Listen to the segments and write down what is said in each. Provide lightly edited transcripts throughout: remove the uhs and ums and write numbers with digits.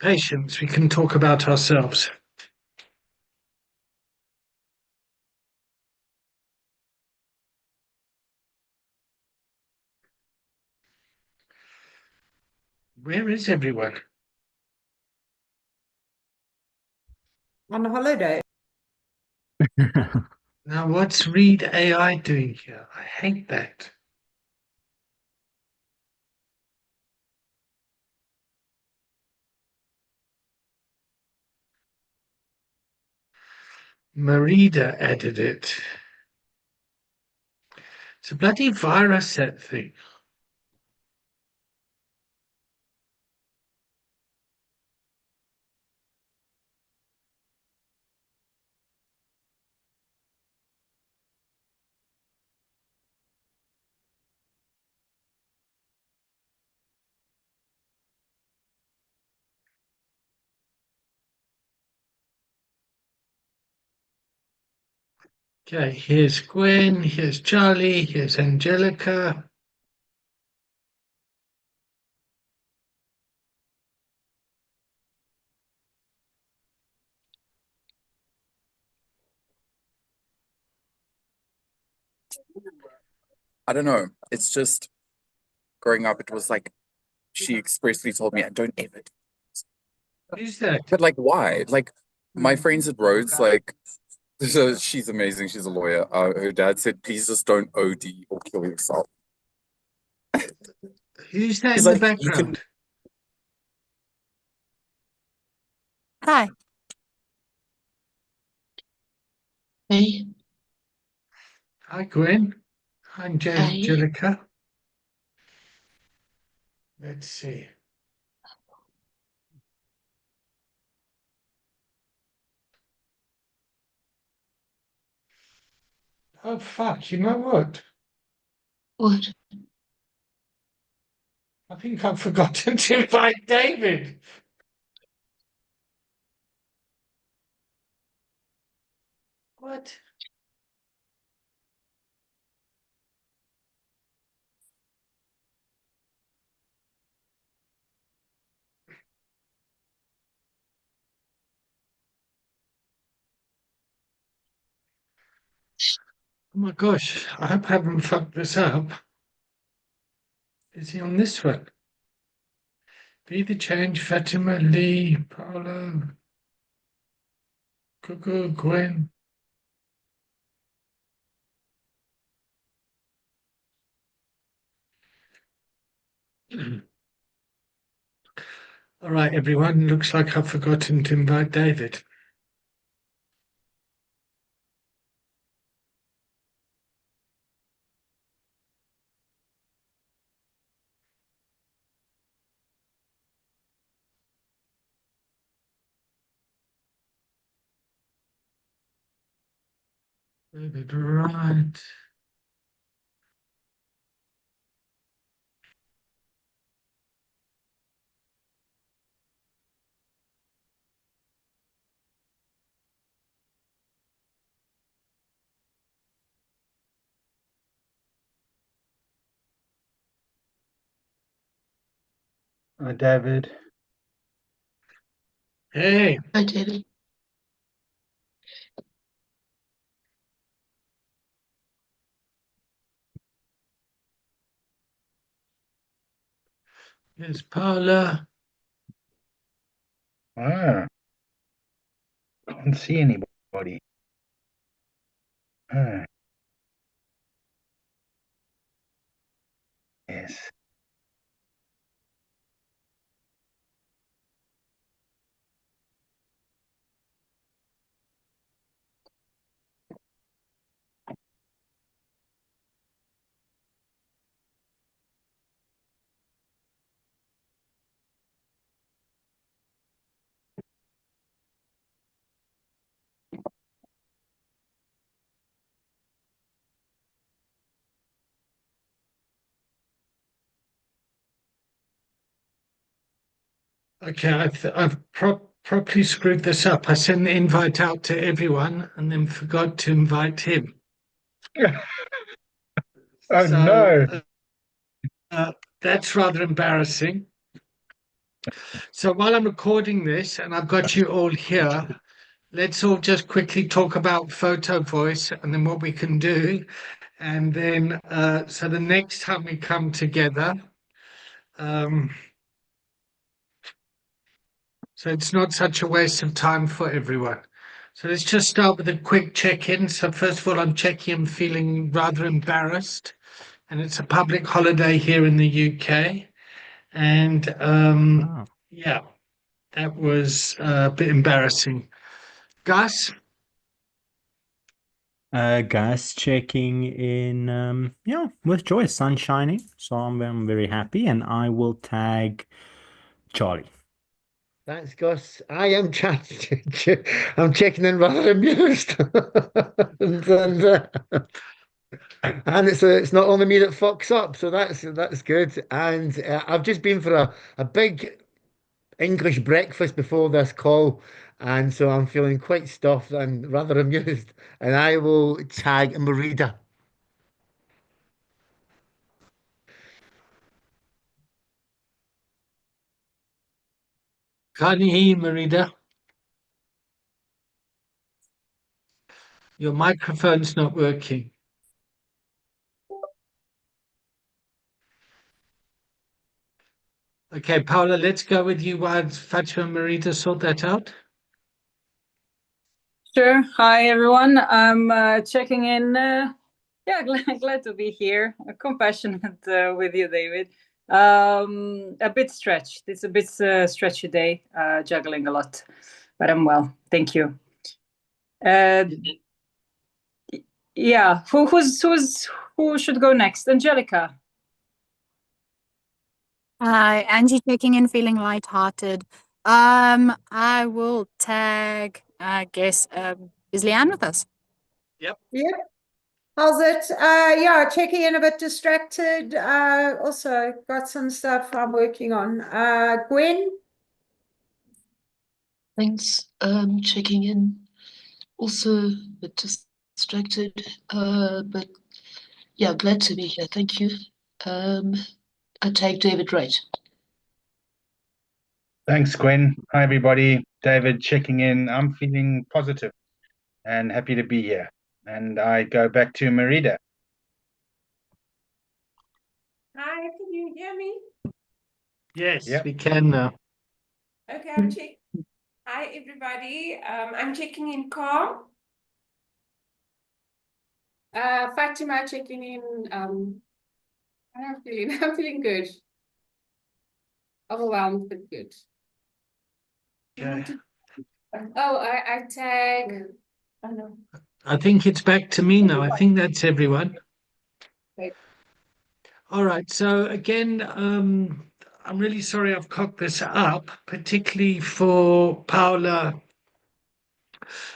Patience, we can talk about ourselves. Where is everyone? On holiday. Now, what's Read AI doing here? I hate that. Merida added it. It's a bloody virus, that thing. Okay, here's Gwen, here's Charlie, here's Angelica. I don't know. It's just growing up, it was like she expressly told me, I don't ever do this. Who's that? But like, why? Like, my friends at Rhodes, like, so she's amazing. She's a lawyer. Her dad said, please just don't OD or kill yourself. Who's that He's in the like, you can. background? Hi. Hey. Hi, Gwen. Hi, Angelica. Let's see. Oh, fuck, you know what? What? I think I've forgotten to invite David. What? Oh my gosh, I hope I haven't fucked this up. Is he on this one? Be the Change, Fatima, Lee, Paolo, Cuckoo, Gwen. All right, everyone. Looks like I've forgotten to invite David. David, right. Hi, David. Hey, Hi, David. here's Paula. Ah, can't see anybody. Ah, yes. Okay, I've properly screwed this up. I sent the invite out to everyone and then forgot to invite him. Oh So no. that's rather embarrassing. So while I'm recording this and I've got you all here, let's all just quickly talk about photo voice and then what we can do. And then, so the next time we come together, so it's not such a waste of time for everyone. So let's just start with a quick check-in. So first of all, I'm checking, I'm feeling rather embarrassed, and it's a public holiday here in the UK. And Oh. yeah, that was a bit embarrassing. Gus? Gus checking in, yeah, with joy, sun shining. So I'm very happy, and I will tag Charlie. Thanks, Gus. I am I'm checking in rather amused, and it's not only me that fucks up, so that's good. And I've just been for a big English breakfast before this call, and so I'm feeling quite stuffed and rather amused. And I will tag Marida. Can't you hear, Marida? Your microphone's not working. Okay, Paula, let's go with you while Fatima and Marita sort that out. Sure. Hi, everyone. I'm checking in. Yeah, glad to be here. Compassionate with you, David. A bit stretched. It's a bit stretchy day, juggling a lot, but I'm well. Thank you. Yeah. Who should go next? Angelica. Hi, Angie checking in, feeling lighthearted. I will tag, I guess, is Leanne with us? Yep. How's it? Yeah, checking in a bit distracted. Also got some stuff I'm working on. Gwen? Thanks. Checking in. Also a bit distracted, but yeah, glad to be here. Thank you. I tag David Wright. Thanks, Gwen. Hi, everybody. David checking in. I'm feeling positive and happy to be here. And I go back to Merida. Hi, can you hear me? Yes, Yep. we can now. Okay, I'm checking. Hi, everybody. I'm checking in calm. Fatima checking in. I'm feeling good. Overwhelmed, but good. Okay. Oh, I tag. Oh no. I think it's back to me now. I think that's everyone. Okay. All right. So again, I'm really sorry I've cocked this up, particularly for Paula,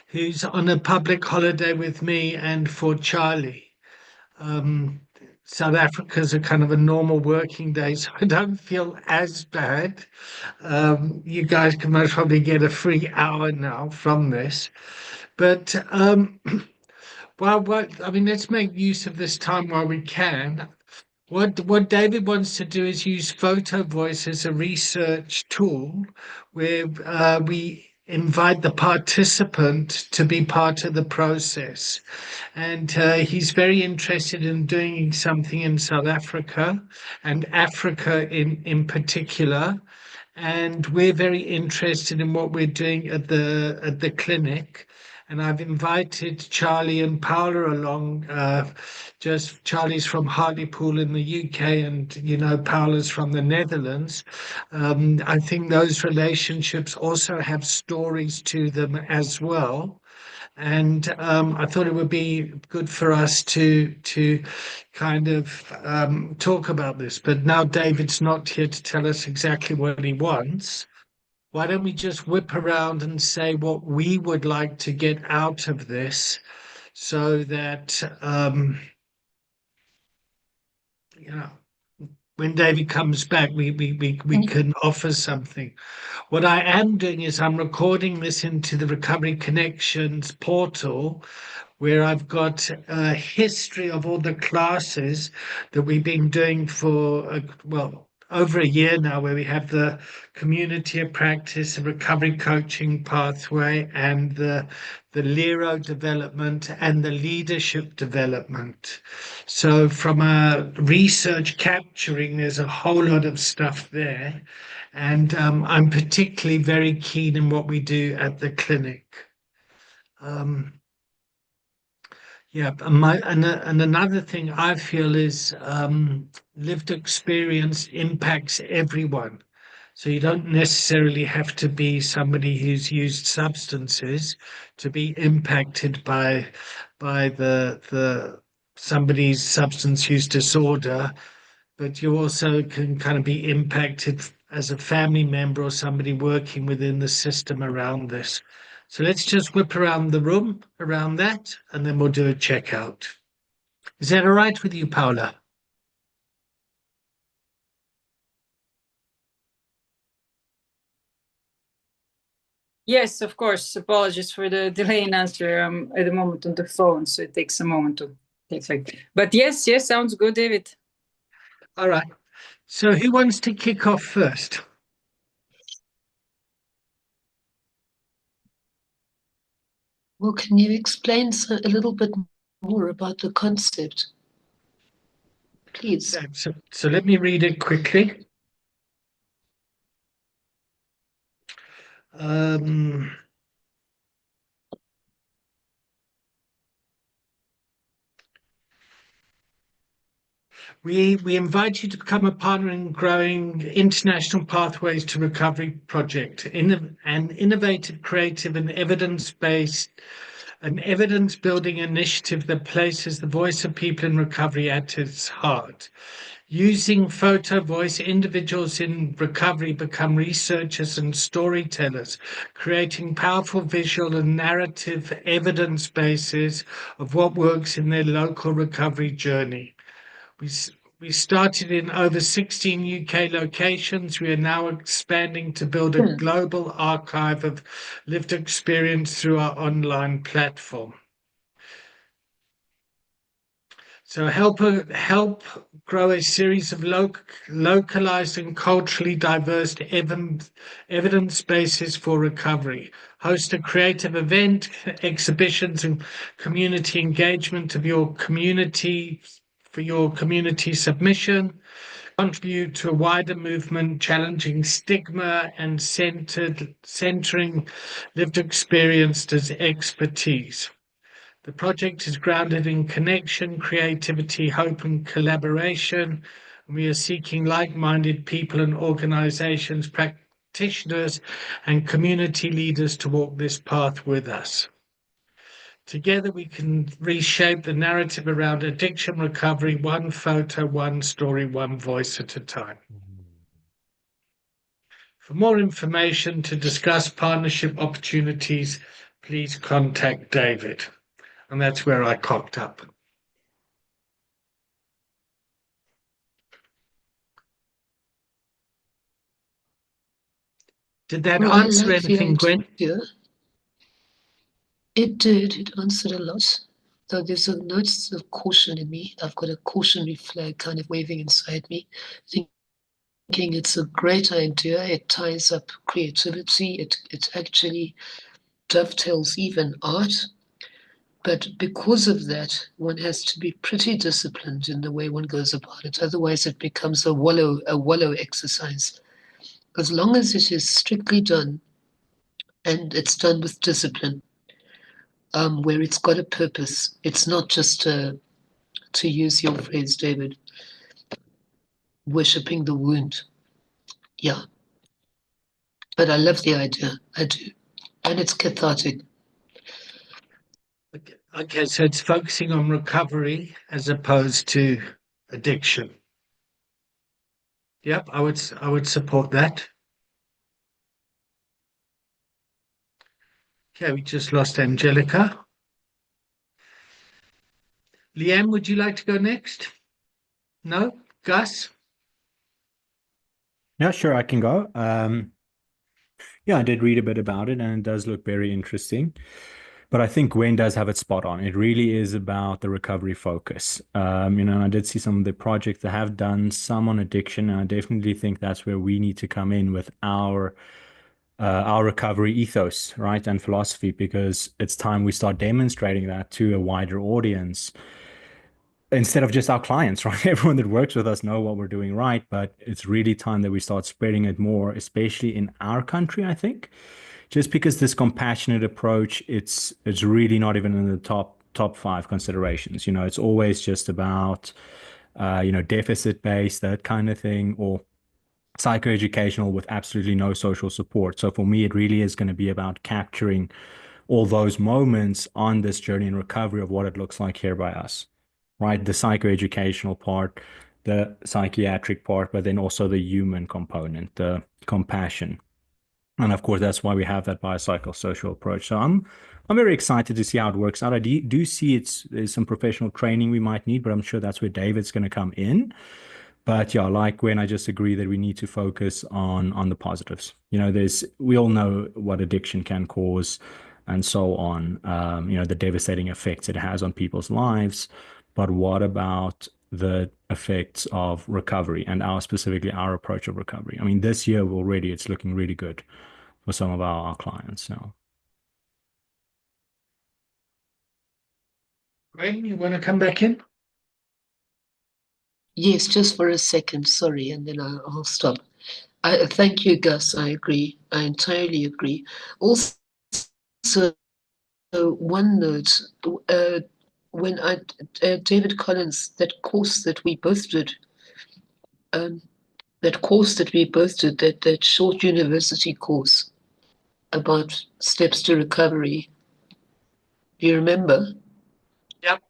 who's on a public holiday with me, and for Charlie. South Africa's a kind of a normal working day, so I don't feel as bad. You guys can most probably get a free hour now from this. But well, I mean, let's make use of this time while we can. What David wants to do is use photo voice as a research tool where we invite the participant to be part of the process. And he's very interested in doing something in South Africa and Africa in particular. And we're very interested in what we're doing at the clinic. And I've invited Charlie and Paula along. Just Charlie's from Hartlepool in the UK, and Paula's from the Netherlands. I think those relationships also have stories to them as well. And I thought it would be good for us to kind of talk about this. But now David's not here to tell us exactly what he wants. Why don't we just whip around and say what we would like to get out of this, so that when David comes back, we can offer something. What I am doing is I'm recording this into the Recovery Connections portal, where I've got a history of all the classes that we've been doing for, over a year now where we have the community of practice, the recovery coaching pathway, and the Lero development and the leadership development. So from a research capturing, there's a whole lot of stuff there. And I'm particularly very keen in what we do at the clinic. Yeah, and another thing I feel is lived experience impacts everyone. So you don't necessarily have to be somebody who's used substances to be impacted by the somebody's substance use disorder, but you also can kind of be impacted as a family member or somebody working within the system around this. So let's just whip around the room around that, and then we'll do a checkout. Is that all right with you, Paula? Yes, of course. Apologies for the delay in answer. I'm at the moment on the phone, so it takes a moment to take like. But yes, sounds good, David. All right. So who wants to kick off first? Well, can you explain a little bit more about the concept, please? Yeah, so let me read it quickly. We invite you to become a partner in growing International Pathways to Recovery project, an innovative, creative, and evidence-based, an evidence-building initiative that places the voice of people in recovery at its heart. Using photo voice, individuals in recovery become researchers and storytellers, creating powerful visual and narrative evidence bases of what works in their local recovery journey. We started in over 16 UK locations. We are now expanding to build a global archive of lived experience through our online platform. So help grow a series of localized and culturally diverse evidence bases for recovery. Host a creative event, exhibitions, and community engagement of your community for your community submission. Contribute to a wider movement challenging stigma and centering lived experience as expertise. The project is grounded in connection, creativity, hope, and collaboration. We are seeking like-minded people and organizations, practitioners, and community leaders to walk this path with us. Together, we can reshape the narrative around addiction recovery, one photo, one story, one voice at a time. For more information to discuss partnership opportunities, please contact David. And that's where I cocked up. Did that answer anything, Gwen? Yeah. It did. It answered a lot. Though there's a note of caution in me. I've got a cautionary flag kind of waving inside me, thinking it's a great idea. It ties up creativity. It actually dovetails even art. But because of that, one has to be pretty disciplined in the way one goes about it. Otherwise, it becomes a wallow exercise. As long as it is strictly done, and it's done with discipline, where it's got a purpose. It's not just to use your phrase, David, worshipping the wound. Yeah. But I love the idea. I do. And it's cathartic. Okay, so it's focusing on recovery as opposed to addiction. Yep, I would support that. Okay, we just lost Angelica. Leanne, would you like to go next? No? Gus? Yeah, sure, I can go. Yeah, I did read a bit about it, and it does look very interesting. But I think Gwen does have it spot on. It really is about the recovery focus. I did see some of the projects that have done some on addiction, and I definitely think that's where we need to come in with our recovery ethos, right, and philosophy, because it's time we start demonstrating that to a wider audience instead of just our clients, right? Everyone that works with us know what we're doing right, but it's really time that we start spreading it more, especially in our country, I think. Just because this compassionate approach, it's really not even in the top 5 considerations. It's always just about deficit based, that kind of thing, or psychoeducational with absolutely no social support. So for me, it really is going to be about capturing all those moments on this journey and recovery of what it looks like here by us, right? The psychoeducational part, the psychiatric part, but then also the human component, the compassion. And of course, that's why we have that biopsychosocial approach. So I'm very excited to see how it works out. I do see there's some professional training we might need, but I'm sure that's where David's going to come in. But yeah, like when I just agree that we need to focus on the positives. We all know what addiction can cause and so on, the devastating effects it has on people's lives. But what about the effects of recovery and specifically our approach of recovery? I mean, this year already, it's looking really good for some of our clients. So. Gwen, you want to come back in? Yes, just for a second, sorry, and then I'll stop. Thank you, Gus. I agree. I entirely agree. Also, one note, when David Collins, that course that we both did, that short university course about steps to recovery, do you remember? Yep.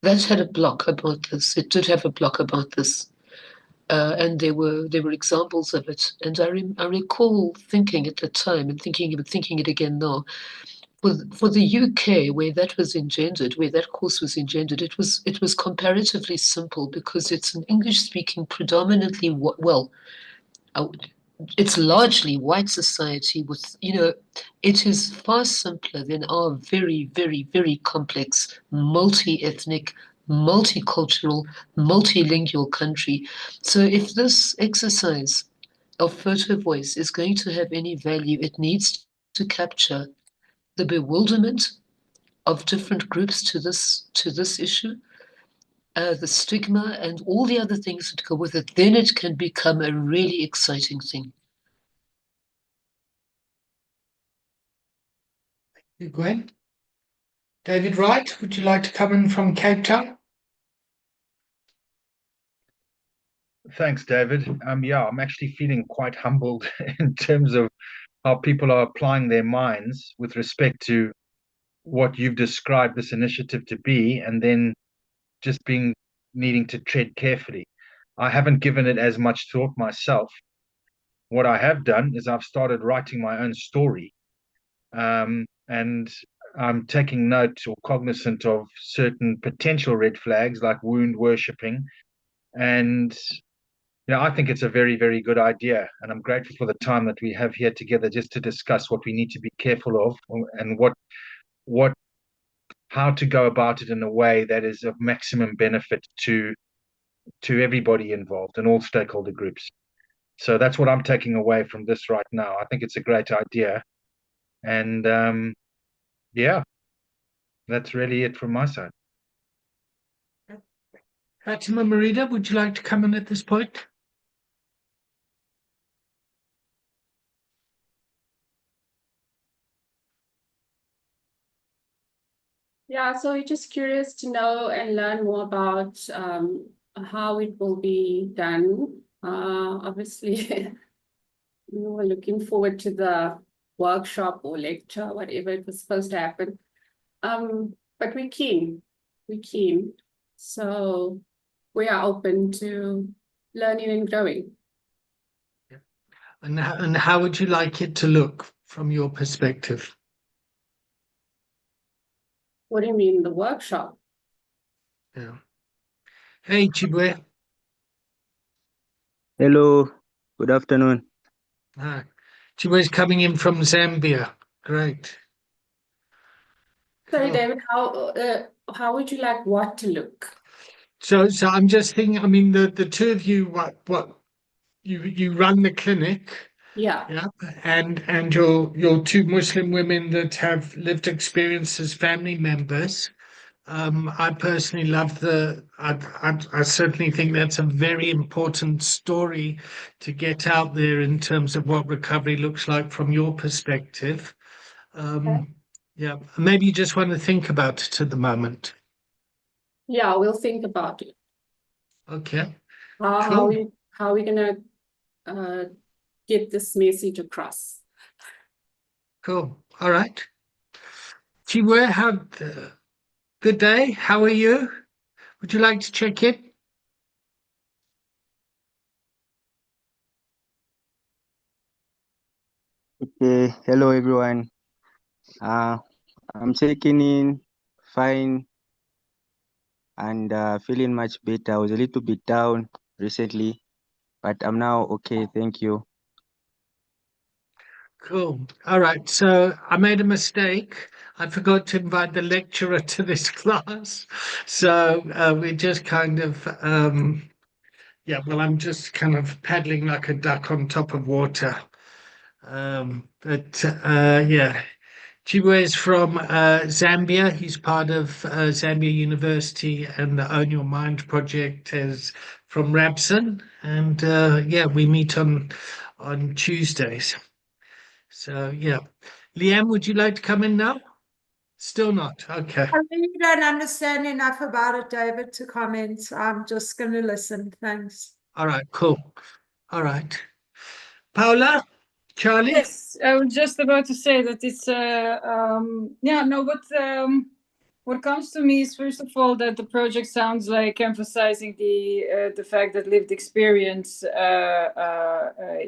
That had a block about this. It did have a block about this. And there were examples of it. And I recall thinking at the time and thinking it again now, for the UK, where that was engendered, where that course was engendered, it was comparatively simple because it's an English-speaking, predominantly it's largely white society with, it is far simpler than our very, very, very complex, multi-ethnic, multicultural, multilingual country. So if this exercise of photo voice is going to have any value, it needs to capture the bewilderment of different groups to this issue, the stigma and all the other things that go with it. Then it can become a really exciting thing. Thank you, Gwen. David Wright, would you like to come in from Cape Town? Thanks, David. Yeah, I'm actually feeling quite humbled in terms of how people are applying their minds with respect to what you've described this initiative to be, and then just needing to tread carefully. I haven't given it as much thought myself. What I have done is I've started writing my own story, and I'm taking note or cognizant of certain potential red flags like wound worshipping. And I think it's a very, very good idea. And I'm grateful for the time that we have here together just to discuss what we need to be careful of and how to go about it in a way that is of maximum benefit to everybody involved and all stakeholder groups. So that's what I'm taking away from this right now. I think it's a great idea. And yeah, that's really it from my side. Fatima Merida, would you like to come in at this point? Yeah, so we're just curious to know and learn more about how it will be done. Obviously, we were looking forward to the workshop or lecture, whatever it was supposed to happen. But we're keen. So we are open to learning and growing. And how would you like it to look from your perspective? What do you mean, the workshop? Yeah. Hey, Chibwe. Hello, good afternoon. Chibwe's coming in from Zambia. Great. Sorry, Cool. David, how would you like what to look? So I'm just thinking, I mean, the two of you, what you run the clinic, Yeah. yeah, and you're two Muslim women that have lived experience as family members. I personally love I certainly think that's a very important story to get out there in terms of what recovery looks like from your perspective. Yeah, maybe you just want to think about it at the moment. Yeah, we'll think about it. Okay, How cool. how we gonna get this message across? Cool. All right. Chiwe, good day. How are you? Would you like to check in? Okay, hello everyone. I'm checking in fine and feeling much better. I was a little bit down recently, but I'm now okay. Thank you. Cool. All right. So I made a mistake. I forgot to invite the lecturer to this class. So we're just kind of, yeah, well, I'm just kind of paddling like a duck on top of water. But yeah, Chiwe is from Zambia. He's part of Zambia University, and the Own Your Mind project is from Rabson. And yeah, we meet on Tuesdays. So yeah, Leanne, would you like to come in now? Still not. Okay. I really don't understand enough about it, David, to comment. I'm just going to listen. Thanks. All right. Cool. All right. Paula, Charlie. Yes, I was just about to say that it's yeah, no, what comes to me is first of all that the project sounds like emphasizing the fact that lived experience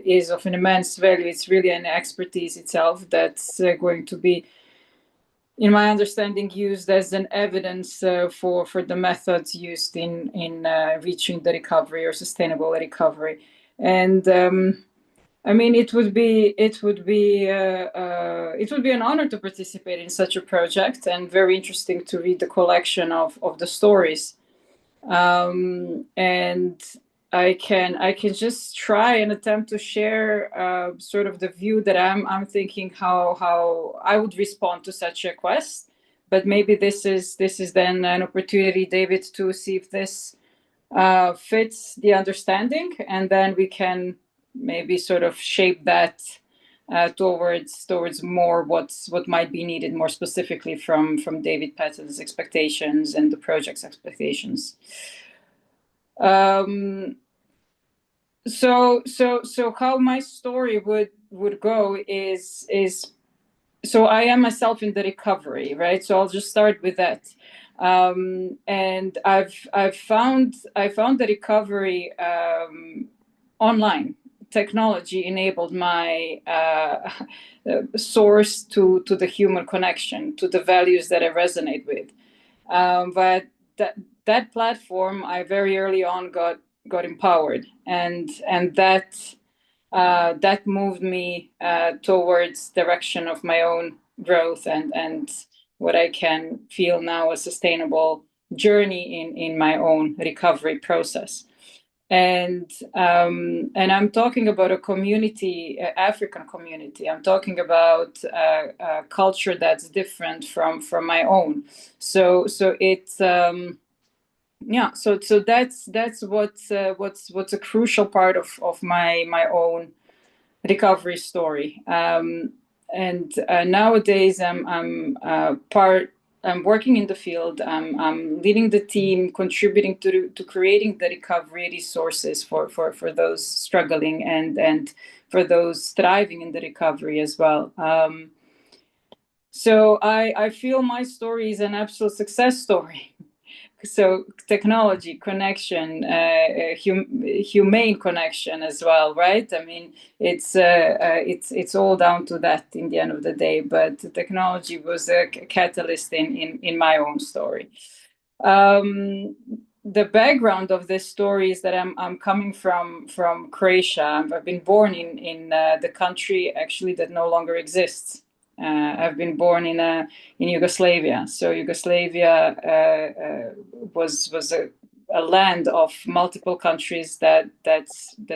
is of an immense value. It's really an expertise itself that's going to be, in my understanding, used as an evidence for the methods used in reaching the recovery or sustainable recovery. And I mean, it would be an honor to participate in such a project, and very interesting to read the collection of the stories. And I can just try and attempt to share sort of the view that I'm thinking how I would respond to such a request. But maybe this is then an opportunity, David, to see if this fits the understanding, and then we can maybe sort of shape that towards more what might be needed more specifically from David Patton's expectations and the project's expectations. So how my story would go is so I am myself in the recovery, right? So I'll just start with that. And I've found the recovery online. Technology enabled my source to the human connection, to the values that I resonate with. But that platform, I very early on got empowered, and that moved me towards direction of my own growth and what I can feel now a sustainable journey in my own recovery process. And I'm talking about a community, African community. I'm talking about a culture that's different from my own. So it's yeah. So that's what's a crucial part of my own recovery story. And nowadays I'm working in the field. I'm leading the team, contributing to creating the recovery resources for those struggling and for those thriving in the recovery as well. So I feel my story is an absolute success story. So technology, connection, humane connection as well, right? I mean, it's all down to that in the end of the day. But technology was a catalyst in my own story. The background of this story is that I'm coming from Croatia. I've been born in the country actually that no longer exists. I've been born in Yugoslavia. So Yugoslavia was a land of multiple countries that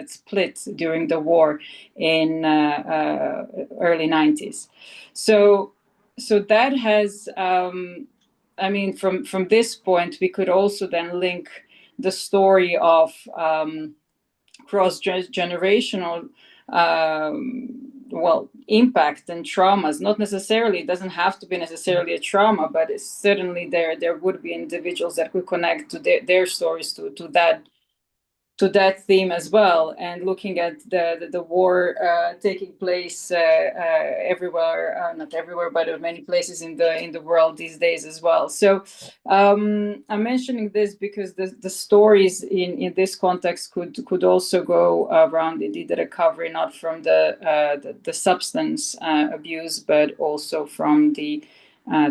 split during the war in early 90s. So that has, I mean, from this point, we could also then link the story of cross-generational impact and traumas. Not necessarily, it doesn't have to be necessarily a trauma, but it's certainly there would be individuals that could connect to their stories to that theme as well, and looking at the war taking place everywhere, not everywhere, but in many places in the world these days as well. So I'm mentioning this because the stories in this context could also go around indeed the recovery, not from the substance abuse, but also from the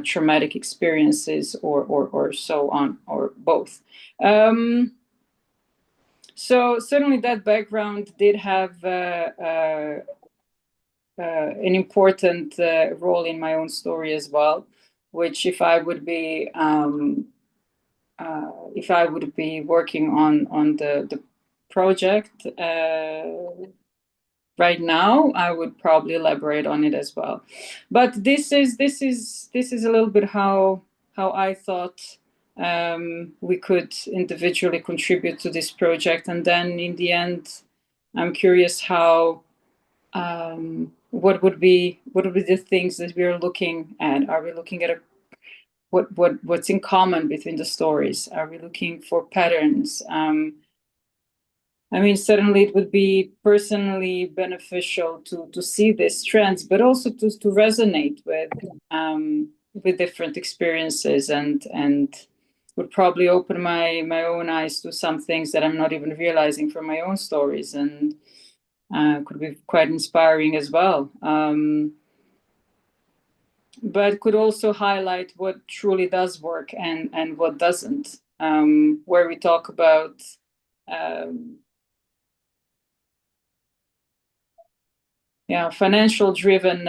traumatic experiences or so on, or both. So certainly that background did have an important role in my own story as well, which if I would be working on the project right now, I would probably elaborate on it as well. But this is a little bit how I thought we could individually contribute to this project, and then in the end, I'm curious how what would be the things that we are looking at? Are we looking at what's in common between the stories? Are we looking for patterns? I mean, certainly it would be personally beneficial to see these trends, but also to resonate with different experiences, and would probably open my own eyes to some things that I'm not even realizing from my own stories, and could be quite inspiring as well. But could also highlight what truly does work and what doesn't, where we talk about financial driven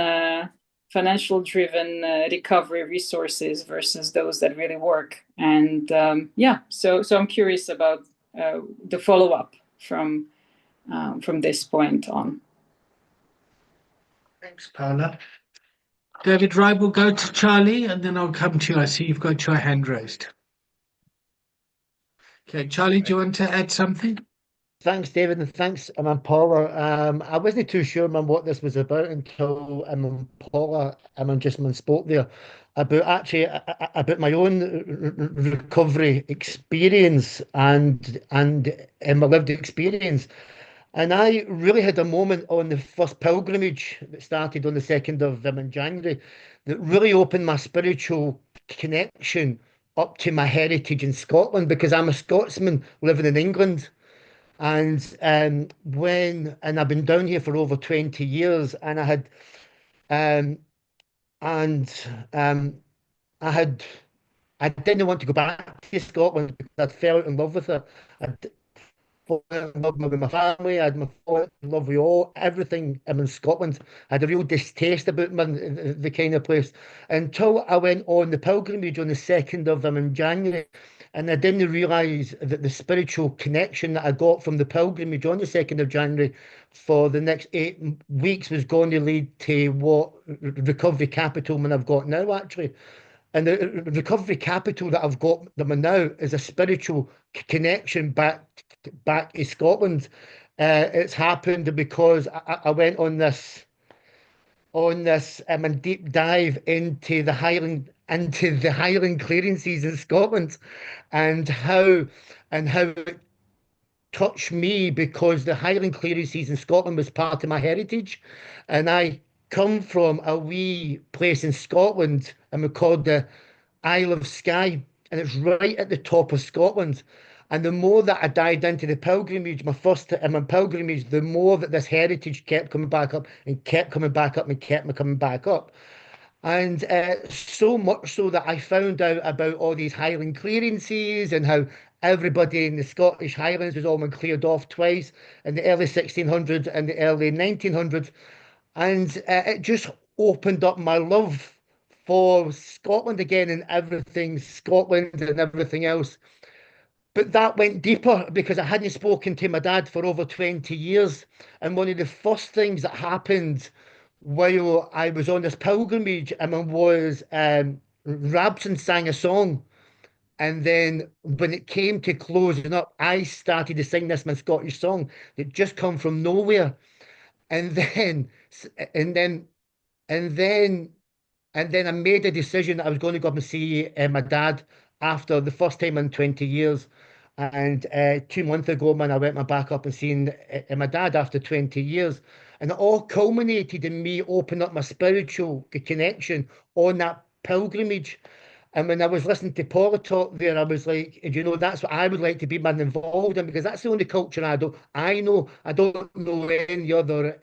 recovery resources versus those that really work. And so I'm curious about the follow-up from this point on. Thanks, Paula. David Wright will go to Charlie, and then I'll come to you. I see you've got your hand raised. Okay, Charlie, do you want to add something? Thanks, David, and thanks, Paula. I wasn't too sure, what this was about until Paula just spoke there about my own recovery experience and my lived experience. And I really had a moment on the first pilgrimage that started on the 2nd of January that really opened my spiritual connection up to my heritage in Scotland, because I'm a Scotsman living in England. And I've been down here for over 20 years, and I didn't want to go back to Scotland because I'd fell in love with it. I'd fallen in love with my family. I'd fallen in love with everything in Scotland. I had a real distaste about the kind of place until I went on the pilgrimage on the 2nd of January. And I didn't realise that the spiritual connection that I got from the pilgrimage on the 2nd of January for the next 8 weeks was going to lead to what recovery capital I've got now, actually. And the recovery capital that I've got now is a spiritual connection back to Scotland. It's happened because I went on this deep dive into the Highland clearances in Scotland, and how it touched me, because the Highland clearances in Scotland was part of my heritage, and I come from a wee place in Scotland, and we called the Isle of Skye, and it's right at the top of Scotland. And the more that I dived into the pilgrimage, my first pilgrimage, the more that this heritage kept coming back up and kept coming back up and kept coming back up. And so much so that I found out about all these Highland clearances and how everybody in the Scottish Highlands was all been cleared off twice in the early 1600s and the early 1900s. And it just opened up my love for Scotland again and everything Scotland and everything else. But that went deeper because I hadn't spoken to my dad for over 20 years. And one of the first things that happened while I was on this pilgrimage was Rabson sang a song. And then when it came to closing up, I started to sing this my Scottish song that just come from nowhere. And then, and then, and then and then I made a decision that I was going to go up and see my dad after the first time in 20 years. And 2 months ago, man, I went back up and seen my dad after 20 years. And it all culminated in me opening up my spiritual connection on that pilgrimage. And when I was listening to Paula talk there, I was like, you know, that's what I would like to be man involved in, because that's the only culture I know. I don't know any other,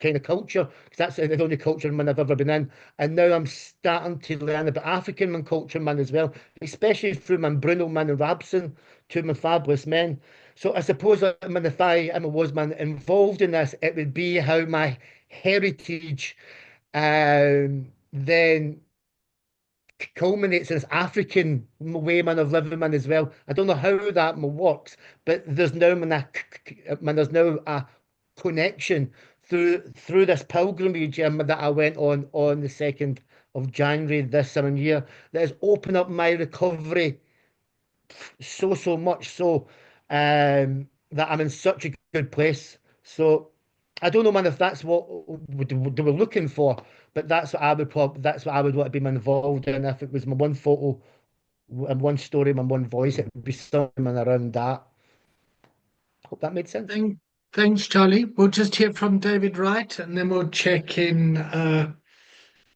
kind of culture, because that's the only culture man I've ever been in. And now I'm starting to learn about African man culture man as well, especially through man Bruno man and Rabson, two of my fabulous men. So I suppose man, if I was man involved in this, it would be how my heritage then culminates in this African way man of living man as well. I don't know how that works, but there's now there's now a connection through this pilgrimage that I went on the 2nd of January this coming year that has opened up my recovery so much so that I'm in such a good place. So I don't know, man, if that's what they were looking for, but that's what I would want to be involved in. If it was my one photo and one story, my one voice, it would be something around that. Hope that made sense. Thanks, Charlie. We'll just hear from David Wright, and then we'll check in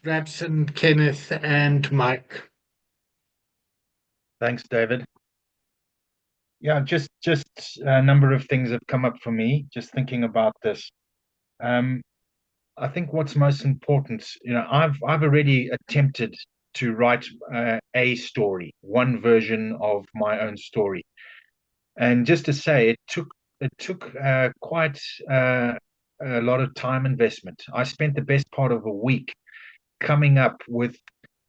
Rabson, Kenneth, and Mike. Thanks, David. Yeah, just a number of things have come up for me just thinking about this. I think what's most important, you know, I've already attempted to write a story, one version of my own story, and just to say, it took quite a lot of time investment. I spent the best part of a week coming up with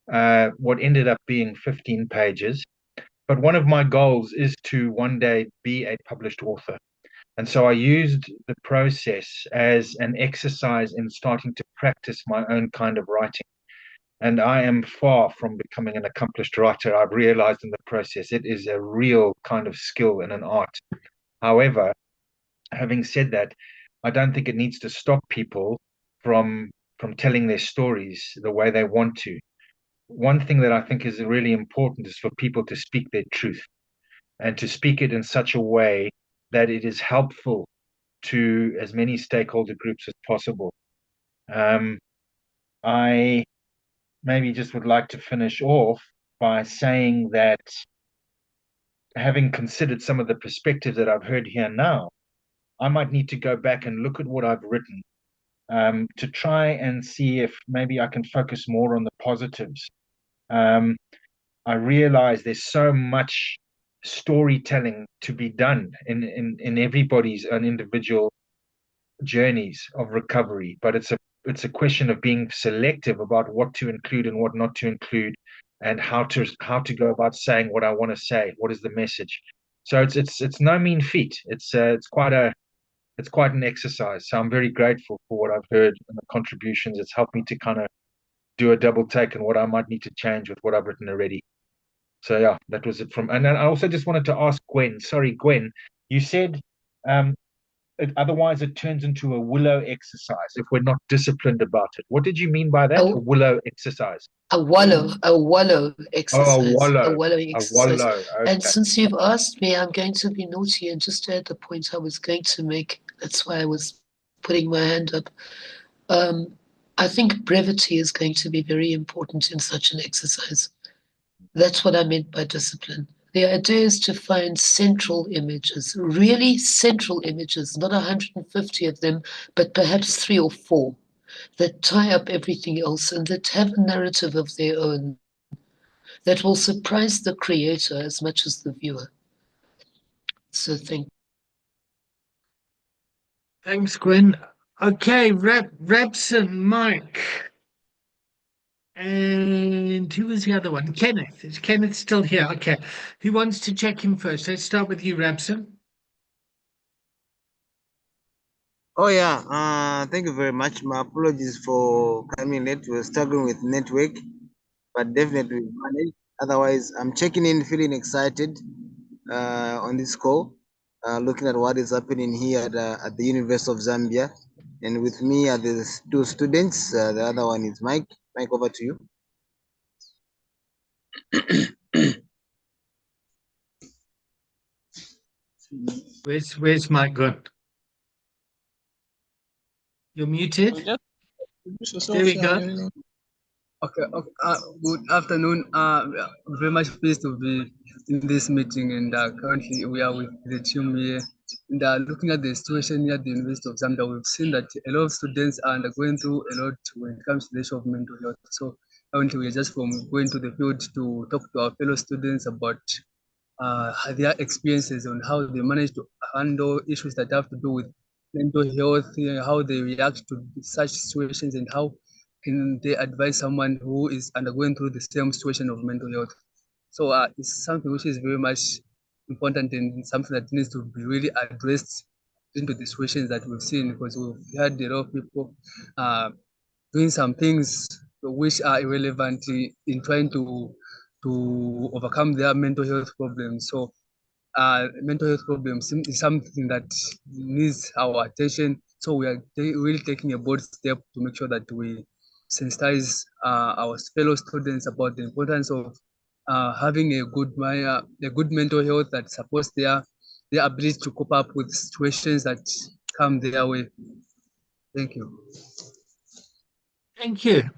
what ended up being 15 pages. But one of my goals is to one day be a published author. And so I used the process as an exercise in starting to practice my own kind of writing. And I am far from becoming an accomplished writer. I've realized in the process it is a real kind of skill and an art. However, having said that, I don't think it needs to stop people from telling their stories the way they want to. One thing that I think is really important is for people to speak their truth and to speak it in such a way that it is helpful to as many stakeholder groups as possible. I maybe just would like to finish off by saying that having considered some of the perspectives that I've heard here now, I might need to go back and look at what I've written to try and see if maybe I can focus more on the positives. I realize there's so much storytelling to be done in everybody's own individual journeys of recovery, but it's a question of being selective about what to include and what not to include, and how to go about saying what I want to say. What is the message? So it's no mean feat. It's quite an exercise. So I'm very grateful for what I've heard and the contributions. It's helped me to kind of do a double take on what I might need to change with what I've written already. So yeah, that was it and then I also just wanted to ask Gwen. Sorry, Gwen, you said otherwise it turns into a willow exercise if we're not disciplined about it. What did you mean by that? A willow exercise? A wallow exercise. Oh, a wallow. A wallow exercise. Okay. And since you've asked me, I'm going to be naughty and just add the point I was going to make. That's why I was putting my hand up. I think brevity is going to be very important in such an exercise. That's what I meant by discipline. The idea is to find central images, really central images, not 150 of them, but perhaps 3 or 4 that tie up everything else and that have a narrative of their own that will surprise the creator as much as the viewer. So Thanks, Gwen. Okay, Rabson, Mike, And who was the other one? Kenneth. Is Kenneth still here? Okay. Who wants to check in first? Let's start with you, Rabson. Oh yeah, thank you very much. My apologies for coming late. We're struggling with network, but definitely we managed. Otherwise, I'm checking in, feeling excited on this call, looking at what is happening here at the University of Zambia. And with me are the two students. The other one is Mike. Mike, over to you. Where's Mike gone? You're muted. There we go. Okay, okay. Good afternoon. I'm very much pleased to be in this meeting, and currently we are with the team here. And looking at the situation here at the University of Zambia, we've seen that a lot of students are undergoing through a lot when it comes to the issue of mental health. So currently we're just from going to the field to talk to our fellow students about their experiences on how they manage to handle issues that have to do with mental health, how they react to such situations, and how can they advise someone who is undergoing through the same situation of mental health. So it's something which is very much important and something that needs to be really addressed into the situations that we've seen, because we've had a lot of people doing some things which are irrelevant in trying to overcome their mental health problems. So mental health problems is something that needs our attention. So we are really taking a bold step to make sure that we sensitize our fellow students about the importance of having a good mental health that supports their ability to cope up with situations that come their way. Thank you. Thank you.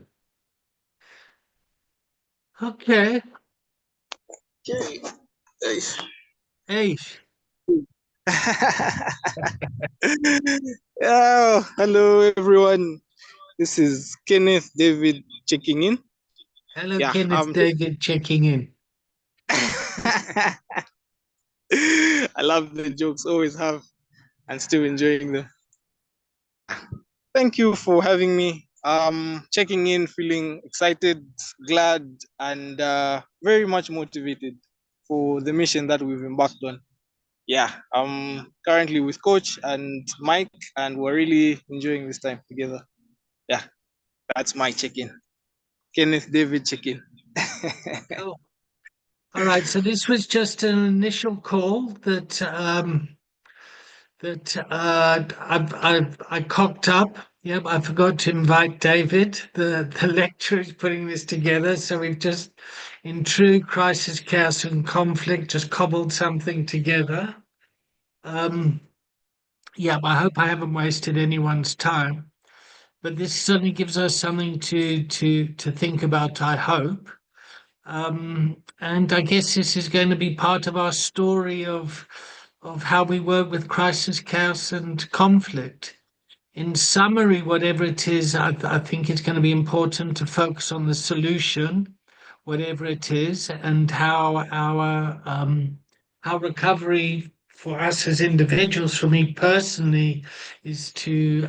Okay. Okay. Hey. Oh, hello everyone. This is Kenneth David checking in. Hello, Kenneth David checking in. I love the jokes, always have, and still enjoying them. Thank you for having me. Checking in, feeling excited, glad, and very much motivated for the mission that we've embarked on. Yeah, I'm currently with Coach and Mike, and we're really enjoying this time together. Yeah, that's my check-in. Kenneth David check-in. Cool. All right, so this was just an initial call that I cocked up. Yep, I forgot to invite David. The lecturer is putting this together, so we've just, in true crisis, chaos, and conflict, just cobbled something together. Yeah, I hope I haven't wasted anyone's time, but this certainly gives us something to think about, I hope. And I guess this is going to be part of our story of how we work with crisis, chaos, and conflict. In summary, whatever it is, I think it's going to be important to focus on the solution, whatever it is, and how how recovery for us as individuals, for me personally, is to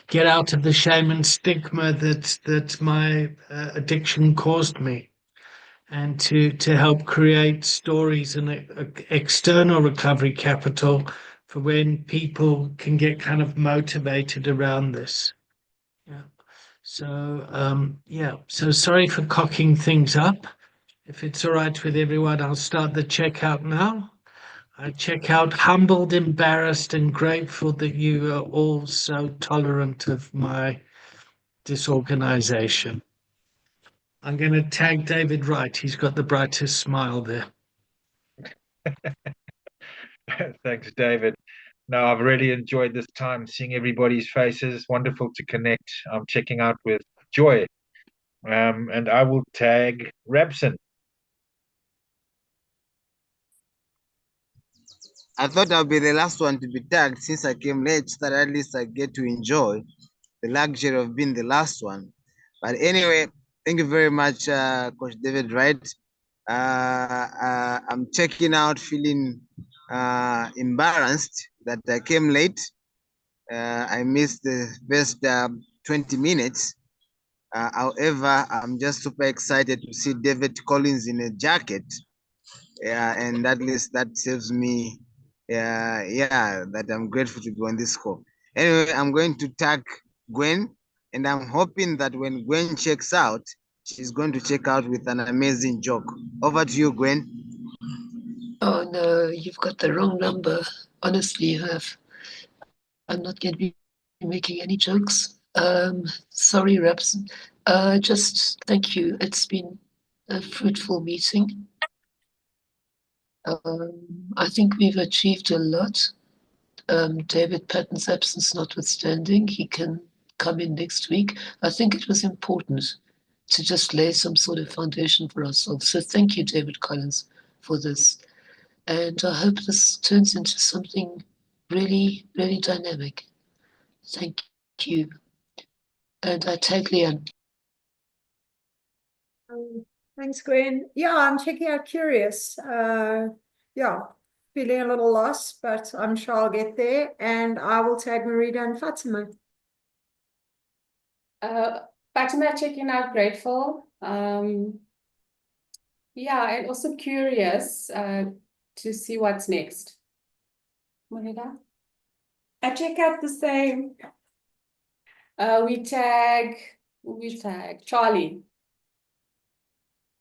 get out of the shame and stigma that my addiction caused me, and to help create stories and external recovery capital for when people can get kind of motivated around this. Yeah. So so sorry for cocking things up. If it's all right with everyone, I'll start the checkout now. I check out humbled, embarrassed, and grateful that you are all so tolerant of my disorganization. I'm going to tag David Wright. He's got the brightest smile there. Thanks, David. No, I've really enjoyed this time seeing everybody's faces. Wonderful to connect. I'm checking out with Joy. And I will tag Rabson. I thought I'll be the last one to be tagged since I came late, so that at least I get to enjoy the luxury of being the last one. But anyway, thank you very much, Coach David Wright. I'm checking out feeling embarrassed that I came late. I missed the first 20 minutes, However, I'm just super excited to see David Collins in a jacket. Yeah, and at least that saves me. Yeah, that I'm grateful to be on this call. Anyway, I'm going to tag Gwen, and I'm hoping that when Gwen checks out, she's going to check out with an amazing joke. Over to you, Gwen. Oh no, you've got the wrong number. Honestly, you have. I'm not going to be making any jokes. Sorry, Raps. Just thank you. It's been a fruitful meeting. I think we've achieved a lot. David Patton's absence notwithstanding, he can come in next week. I think it was important to just lay some sort of foundation for ourselves. So thank you, David Collins, for this. And I hope this turns into something really, really dynamic. Thank you. And I tag Leanne. Thanks, Gwen. Yeah, I'm checking out Curious. Yeah, feeling a little lost, but I'm sure I'll get there. And I will tag Marita and Fatima. Fatima checking out Grateful. Yeah, and also curious to see what's next. Marita? I check out the same. We tag Charlie.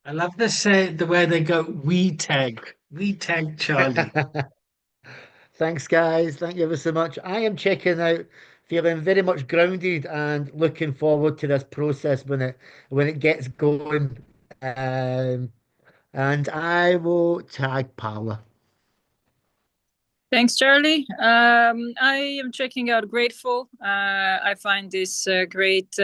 I love the way they go, we tag Charlie. Thanks, guys. Thank you ever so much. I am checking out, feeling very much grounded and looking forward to this process when it gets going. And I will tag Paula. Thanks, Charlie. I am checking out Grateful. I find this great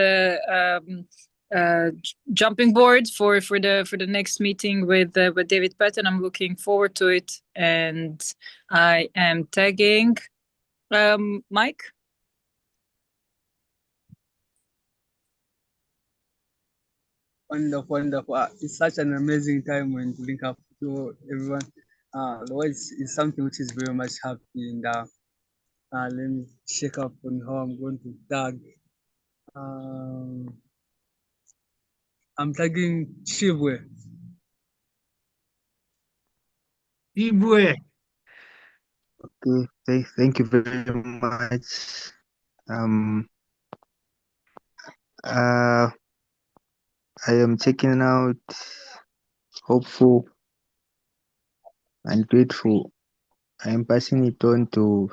jumping board for the next meeting with David Patton. I'm looking forward to it, and I am tagging Mike. Wonderful, wonderful. It's such an amazing time when to link up to everyone. Otherwise, it's something which is very much happy. And let me check up on how I'm going to tag. I'm tagging Chibwe. Chibwe. Okay, thank you very much. I am checking out Hopeful and Grateful. I am passing it on to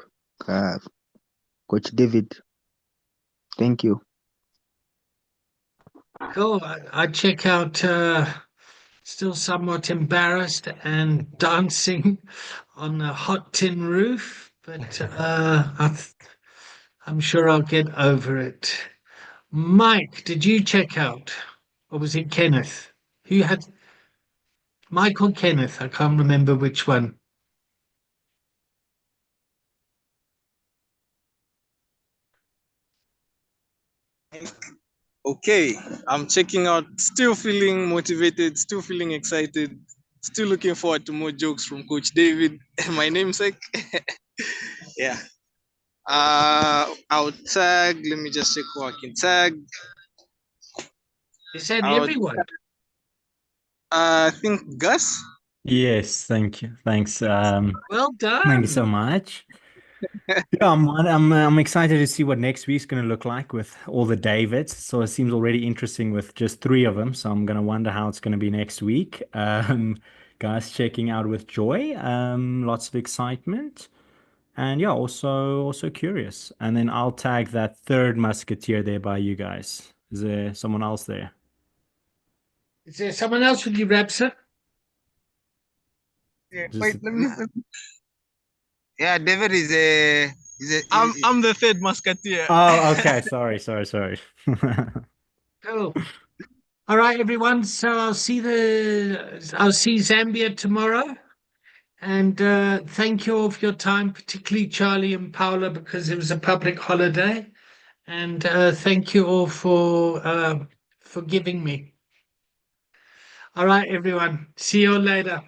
Coach David. Thank you. Cool. I check out still somewhat embarrassed and dancing on a hot tin roof, but I'm sure I'll get over it. Mike, did you check out? Or was it Kenneth? Who had Mike or Kenneth? I can't remember which one. Okay, I'm checking out, still feeling motivated, still feeling excited, still looking forward to more jokes from Coach David, my namesake. Yeah. I'll tag, let me just check who I can tag. You said everyone. I think Gus. Yes, thank you. Thanks. Well done. Thank you so much. Yeah, I'm excited to see what next week's going to look like with all the Davids. So it seems already interesting with just 3 of them. So I'm going to wonder how it's going to be next week. Guys checking out with Joy. Lots of excitement. And yeah, also curious. And then I'll tag that 3rd musketeer there by you guys. Is there someone else there? Is there someone else with you, Rapser? Yeah, wait, let me. Yeah, David is a. I'm the 3rd musketeer. Oh, okay. Sorry. Cool. All right, everyone. So I'll see Zambia tomorrow. And thank you all for your time, particularly Charlie and Paula, because it was a public holiday. And thank you all for forgiving me. All right, everyone. See you all later.